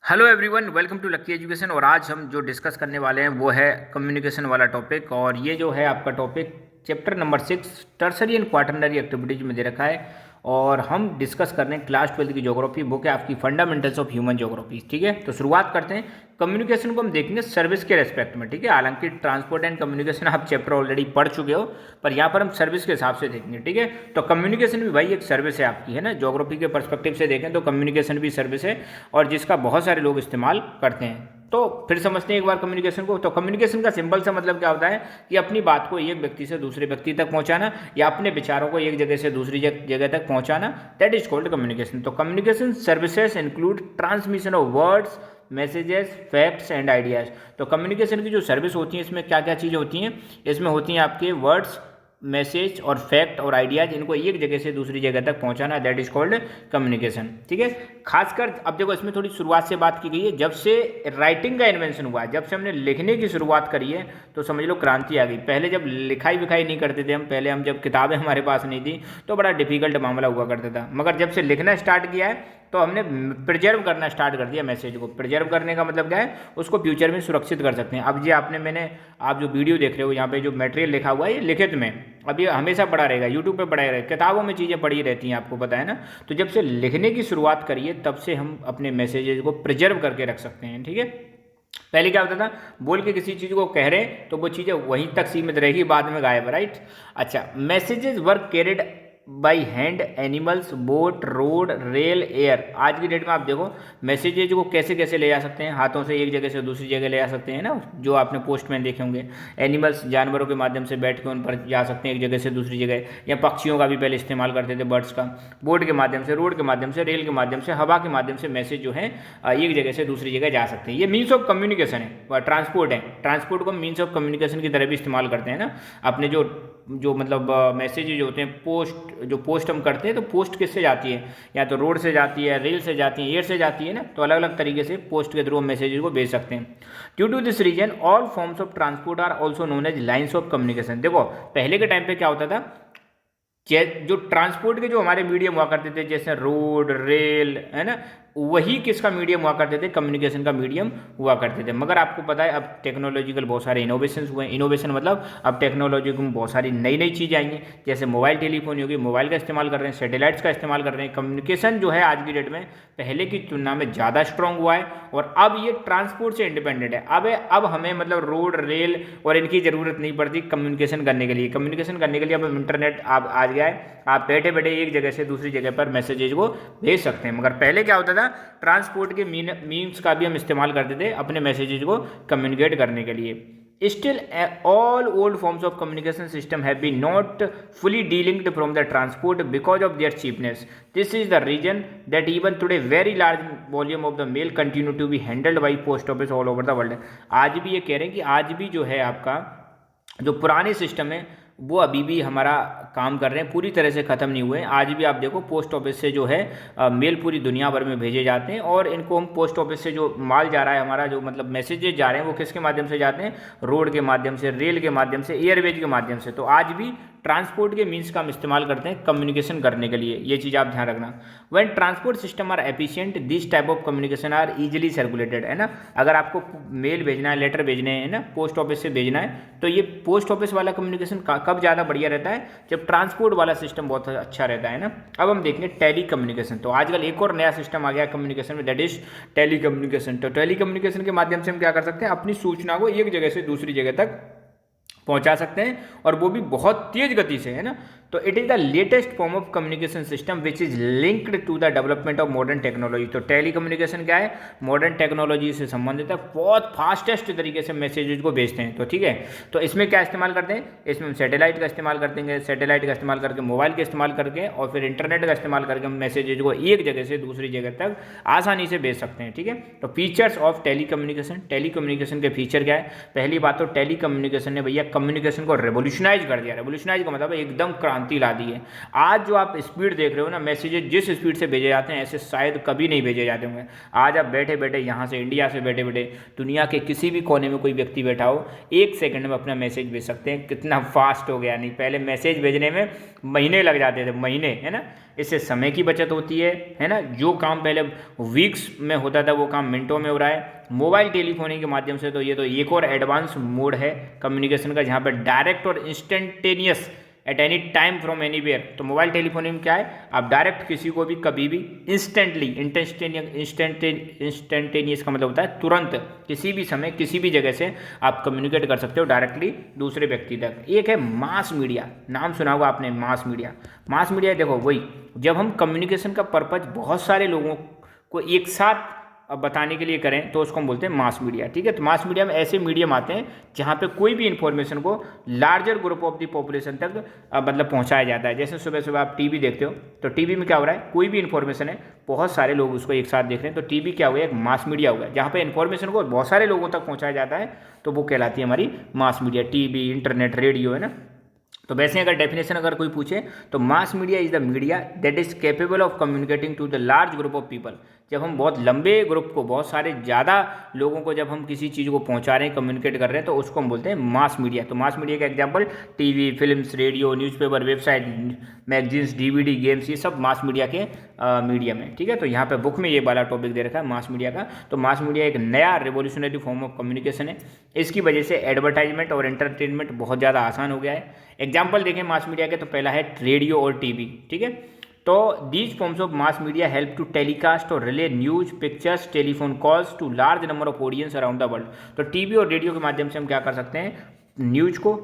Hello everyone, welcome to Lucky Education. और आज हम जो डिस्कस करने वाले हैं वो है कम्युनिकेशन वाला टॉपिक। और ये जो है आपका topic chapter number 6 tertiary and quaternary activities में दे रखा है। और हम डिस्कस कर रहे हैं क्लास 12 की ज्योग्राफी बुक है आपकी, फंडामेंटल्स ऑफ ह्यूमन ज्योग्राफी। ठीक है, तो शुरुआत करते हैं। कम्युनिकेशन को हम देखेंगे सर्विस के रेस्पेक्ट में। ठीक है, हालांकि ट्रांसपोर्ट एंड कम्युनिकेशन आप चैप्टर ऑलरेडी पढ़ चुके हो, पर यहाँ पर हम सर्विस के हिसाब से देखेंगे। ठीक है, तो कम्युनिकेशन भी भाई एक सर्विस है आपकी, है ना। ज्योग्राफी के पर्सपेक्टिव से देखें तो कम्युनिकेशन भी सर्विस है और जिसका बहुत सारे लोग इस्तेमाल करते हैं। तो फिर समझते हैं एक बार कम्युनिकेशन को। तो कम्युनिकेशन का सिंपल सा मतलब क्या होता है कि अपनी बात को एक व्यक्ति से दूसरे व्यक्ति तक पहुंचाना या अपने विचारों को एक जगह से दूसरी जगह तक पहुंचाना, दैट इज कॉल्ड कम्युनिकेशन। तो communication services include transmission of words, messages, facts and ideas. तो कम्युनिकेशन की जो सर्विस होती है इसमें क्या क्या चीज़ें होती हैं? इसमें होती हैं आपके वर्ड्स, मैसेज और फैक्ट और आइडियाज, इनको एक जगह से दूसरी जगह तक पहुंचाना, दैट इज कॉल्ड कम्युनिकेशन। ठीक है, खासकर अब देखो इसमें थोड़ी शुरुआत से बात की गई है। जब से राइटिंग का इन्वेंशन हुआ है, जब से हमने लिखने की शुरुआत करी है, तो समझ लो क्रांति आ गई। पहले जब लिखाई विखाई नहीं करते थे हम जब किताबें हमारे पास नहीं थी तो बड़ा डिफिकल्ट मामला हुआ करता था। मगर जब से लिखना स्टार्ट किया है तो हमने प्रिजर्व करना स्टार्ट कर दिया मैसेज को। प्रिजर्व करने का मतलब क्या है? उसको फ्यूचर में सुरक्षित कर सकते हैं। अब ये आप जो वीडियो देख रहे हो, यहाँ पे जो मटेरियल लिखा हुआ है ये लिखित में, अब ये हमेशा पढ़ा रहेगा, यूट्यूब पे पढ़ा रहेगा, किताबों में चीज़ें पढ़ी रहती हैं, आपको पता है ना। तो जब से लिखने की शुरुआत करिए तब से हम अपने मैसेजेस को प्रिजर्व करके रख सकते हैं। ठीक है, पहले क्या होता था, बोल के किसी चीज़ को कह रहे तो वो चीज़ें वहीं तक सीमित रहेगी, बाद में गायब, राइट। अच्छा, messages work carried by hand, animals, boat, road, rail, air. आज की डेट में आप देखो मैसेजेज को कैसे कैसे ले जा सकते हैं, हाथों से एक जगह से दूसरी जगह ले जा सकते हैं ना, जो आपने पोस्टमैन देखे होंगे। एनिमल्स, जानवरों के माध्यम से बैठ के उन पर जा सकते हैं एक जगह से दूसरी जगह, या पक्षियों का भी पहले इस्तेमाल करते थे, बर्ड्स का। बोट के माध्यम से, रोड के माध्यम से, रेल के माध्यम से, हवा के माध्यम से मैसेज जो है एक जगह से दूसरी जगह जा सकते हैं। ये मीन्स ऑफ कम्युनिकेशन है, ट्रांसपोर्ट है। ट्रांसपोर्ट को मीन्स ऑफ कम्युनिकेशन की तरह भी इस्तेमाल करते हैं ना। अपने जो मतलब मैसेज जो होते हैं, पोस्ट हम करते हैं तो पोस्ट किससे जाती है? या तो रोड से जाती है, रेल से जाती है, एयर से जाती है ना। तो अलग अलग तरीके से पोस्ट के थ्रू हम मैसेजेस को भेज सकते हैं। Due to this reason all forms of transport are also known as lines of communication. देखो पहले के टाइम पे क्या होता था, जो ट्रांसपोर्ट के जो हमारे मीडियम हुआ करते थे, जैसे रोड, रेल, है ना, वही किसका मीडियम हुआ करते थे? कम्युनिकेशन का मीडियम हुआ करते थे। मगर आपको पता है अब टेक्नोलॉजिकल बहुत सारे इनोवेशन हुए हैं। इनोवेशन मतलब अब टेक्नोलॉजी में बहुत सारी नई नई चीज़ें आएंगी, जैसे मोबाइल टेलीफोन होगी, मोबाइल का इस्तेमाल कर रहे हैं, सैटेलाइट्स का इस्तेमाल कर रहे हैं। कम्युनिकेशन जो है आज की डेट में पहले की तुलना में ज़्यादा स्ट्रॉन्ग हुआ है और अब ये ट्रांसपोर्ट से इंडिपेंडेंट है। अब हमें मतलब रोड, रेल और इनकी ज़रूरत नहीं पड़ती कम्युनिकेशन करने के लिए। कम्युनिकेशन करने के लिए अब इंटरनेट आप आ गया है, आप बैठे बैठे एक जगह से दूसरी जगह पर मैसेजेज को भेज सकते हैं। मगर पहले क्या होता था, ट्रांसपोर्ट के मीन्स का भी हम इस्तेमाल करते थे अपने मैसेजेज को कम्युनिकेट करने के लिए। Still all old forms of communication system have been not fully delinked from the transport because of their cheapness. This is the reason that even today very large volume of the mail continue to be handled by post office all over the world. आज भी ये कह रहे हैं कि आज भी जो है आपका जो पुराने सिस्टम है वो अभी भी हमारा काम कर रहे हैं, पूरी तरह से ख़त्म नहीं हुए हैं। आज भी आप देखो पोस्ट ऑफिस से जो है मेल पूरी दुनिया भर में भेजे जाते हैं। और इनको हम पोस्ट ऑफिस से जो माल जा रहा है, हमारा जो मतलब मैसेजेस जा रहे हैं, वो किसके माध्यम से जाते हैं? रोड के माध्यम से, रेल के माध्यम से, एयरवेज के माध्यम से। तो आज भी ट्रांसपोर्ट के मीन्स का हम इस्तेमाल करते हैं कम्युनिकेशन करने के लिए, ये चीज़ आप ध्यान रखना। When transport system are efficient this type of communication are easily circulated, है ना। अगर आपको मेल भेजना है, लेटर भेजने हैं ना, पोस्ट ऑफिस से भेजना है, तो ये पोस्ट ऑफिस वाला कम्युनिकेशन कब ज़्यादा बढ़िया रहता है? जब ट्रांसपोर्ट वाला सिस्टम बहुत अच्छा रहता है ना। अब हम देखेंगे टेली कम्युनिकेशन। तो आजकल एक और नया सिस्टम आ गया कम्युनिकेशन में, दैट इज टेली कम्युनिकेशन। तो टेली कम्युनिकेशन के माध्यम से हम क्या कर सकते हैं? अपनी सूचना को एक जगह से दूसरी जगह तक पहुंचा सकते हैं, और वो भी बहुत तेज गति से, है ना। तो it is the latest form of communication system which is linked to the development of modern technology. तो टेली कम्युनिकेशन क्या है? मॉडर्न टेक्नोलॉजी से संबंधित है, बहुत फास्टेस्ट तरीके से मैसेजेस को भेजते हैं। तो ठीक है, तो इसमें क्या इस्तेमाल करते हैं? इसमें हम सैटेलाइट का इस्तेमाल करते हैं, सैटेलाइट का इस्तेमाल करके, मोबाइल का इस्तेमाल करके, और फिर इंटरनेट का इस्तेमाल करके हम मैसेजेज को एक जगह से दूसरी जगह तक आसानी से भेज सकते हैं। ठीक है, तो features of telecommunication. Telecommunication के फीचर क्या है? पहली बात तो टेली कम्युनिकेशन ने भैया कम्युनिकेशन को रेवोल्यूशनाइज कर दिया। रेवोल्यूशनाइज का मतलब एकदम क्रांति ला दी है। आज जो आप स्पीड देख रहे हो ना, मैसेजेस जिस स्पीड से भेजे जाते हैं ऐसे शायद कभी नहीं भेजे जाते होंगे। आज आप बैठे बैठे यहाँ से, इंडिया से बैठे बैठे दुनिया के किसी भी कोने में कोई व्यक्ति बैठा हो, 1 सेकंड में अपना मैसेज भेज सकते हैं। कितना फास्ट हो गया। नहीं, पहले मैसेज भेजने में महीने लग जाते थे, महीने, है ना। इससे समय की बचत होती है ना। जो काम पहले वीक्स में होता था वो काम मिनटों में हो रहा है मोबाइल टेलीफोनी के माध्यम से। तो ये तो एक और एडवांस मोड है कम्युनिकेशन का, जहाँ पर डायरेक्ट और instantaneous at any time from anywhere. तो मोबाइल टेलीफोनी में क्या है, आप डायरेक्ट किसी को भी कभी भी इंस्टेंटली, इंस्टेंटेनियस का मतलब होता है तुरंत, किसी भी समय किसी भी जगह से आप कम्युनिकेट कर सकते हो डायरेक्टली दूसरे व्यक्ति तक। एक है मास मीडिया, नाम सुना होगा आपने, मास मीडिया। मास मीडिया देखो वही, जब हम कम्युनिकेशन का पर्पज बहुत सारे लोगों को एक साथ अब बताने के लिए करें तो उसको हम बोलते हैं मास मीडिया। ठीक है, तो मास मीडिया में ऐसे मीडियम आते हैं जहाँ पे कोई भी इन्फॉर्मेशन को larger group of the population तक मतलब पहुँचाया जाता है। जैसे सुबह सुबह आप टीवी देखते हो, तो टीवी में क्या हो रहा है, कोई भी इन्फॉर्मेशन है, बहुत सारे लोग उसको एक साथ देख रहे हैं, तो टीवी क्या हुआ, एक मास मीडिया हुआ, जहाँ पे इन्फॉर्मेशन को बहुत सारे लोगों तक पहुँचाया जाता है, तो वो कहलाती है हमारी mass media. TV, internet, radio, है ना। तो वैसे अगर डेफिनेशन अगर कोई पूछे तो mass media is the media that is capable of communicating to the large group of people. जब हम बहुत लंबे ग्रुप को, बहुत सारे ज़्यादा लोगों को जब हम किसी चीज़ को पहुंचा रहे हैं, कम्युनिकेट कर रहे हैं, तो उसको हम बोलते हैं मास मीडिया। तो मास मीडिया का example TV, films, radio, newspaper, website, magazines, DVD, games, ये सब मास मीडिया के मीडियम है। ठीक है, तो यहाँ पे बुक में ये वाला टॉपिक दे रखा है मास मीडिया का। तो मास मीडिया एक नया रिवोल्यूशनरी फॉर्म ऑफ कम्युनिकेशन है। इसकी वजह से एडवर्टाइजमेंट और एंटरटेनमेंट बहुत ज़्यादा आसान हो गया है। एग्जाम्पल देखें मास मीडिया के, तो पहला है रेडियो और टीवी। ठीक है, तो these forms of mass media help to telecast और relay news, pictures, telephone calls to large number of audience around the world. तो टीवी और रेडियो के माध्यम से हम क्या कर सकते हैं, न्यूज को,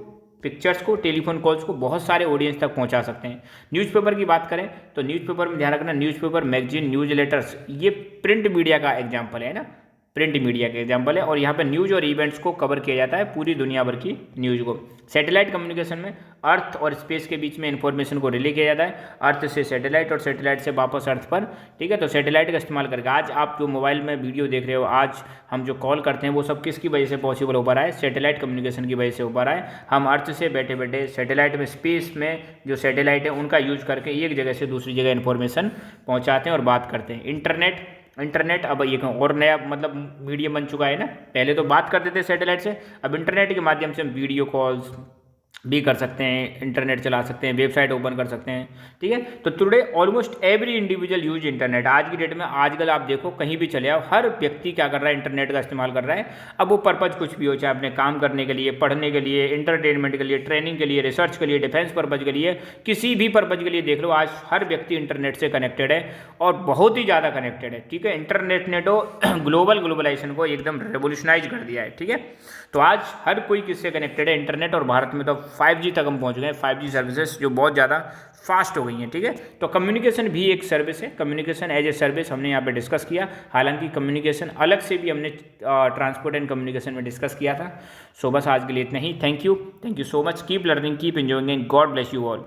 पिक्चर्स को, टेलीफोन कॉल्स को बहुत सारे ऑडियंस तक पहुंचा सकते हैं। न्यूज़पेपर की बात करें तो न्यूज़पेपर में ध्यान रखना, न्यूज़पेपर, मैगजीन, न्यूज लेटर्स, ये प्रिंट मीडिया का एग्जाम्पल है ना, प्रिंट मीडिया के एग्जाम्पल है। और यहाँ पे न्यूज़ और इवेंट्स को कवर किया जाता है, पूरी दुनिया भर की न्यूज़ को। सैटेलाइट कम्युनिकेशन में अर्थ और स्पेस के बीच में इन्फॉर्मेशन को रिले किया जाता है, अर्थ से सैटेलाइट और सैटेलाइट से वापस अर्थ पर। ठीक है, तो सैटेलाइट का इस्तेमाल करके आज आप जो मोबाइल में वीडियो देख रहे हो, आज हम जो कॉल करते हैं, वो सब किसकी वजह से पॉसिबल हो पा रहा है, सैटेलाइट कम्युनिकेशन की वजह से हो पा रहा है। हम अर्थ से बैठे बैठे सैटेलाइट में, स्पेस में जो सैटेलाइट है उनका यूज करके एक जगह से दूसरी जगह इन्फॉर्मेशन पहुँचाते हैं और बात करते हैं। इंटरनेट अब एक और नया मतलब मीडियम बन चुका है ना। पहले तो बात करते थे सैटेलाइट से, अब इंटरनेट के माध्यम से हम वीडियो कॉल्स भी कर सकते हैं, इंटरनेट चला सकते हैं, वेबसाइट ओपन कर सकते हैं। ठीक है, तो today almost every individual use internet. आज की डेट में, आजकल आप देखो कहीं भी चले आओ, हर व्यक्ति क्या कर रहा है, इंटरनेट का इस्तेमाल कर रहा है। अब वो पर्पज़ कुछ भी हो, चाहे अपने काम करने के लिए, पढ़ने के लिए, इंटरटेनमेंट के लिए, ट्रेनिंग के लिए, रिसर्च के लिए, डिफेंस पर्पज़ के लिए, किसी भी पर्पज़ के लिए देख लो, आज हर व्यक्ति इंटरनेट से कनेक्टेड है और बहुत ही ज़्यादा कनेक्टेड है। ठीक है, इंटरनेट ने तो ग्लोबलाइजेशन को एकदम रेवोल्यूशनाइज कर दिया है। ठीक है, तो आज हर कोई किससे कनेक्टेड है, इंटरनेट। और भारत में तो 5G तक हम पहुंच गए हैं, 5G सर्विसेज जो बहुत ज़्यादा फास्ट हो गई हैं। ठीक है, तो कम्युनिकेशन भी एक सर्विस है, कम्युनिकेशन एज ए सर्विस हमने यहाँ पे डिस्कस किया। हालांकि कम्युनिकेशन अलग से भी हमने ट्रांसपोर्ट एंड कम्युनिकेशन में डिस्कस किया था। सो बस आज के लिए इतना ही। Thank you so much, keep learning, keep enjoying, God bless you all.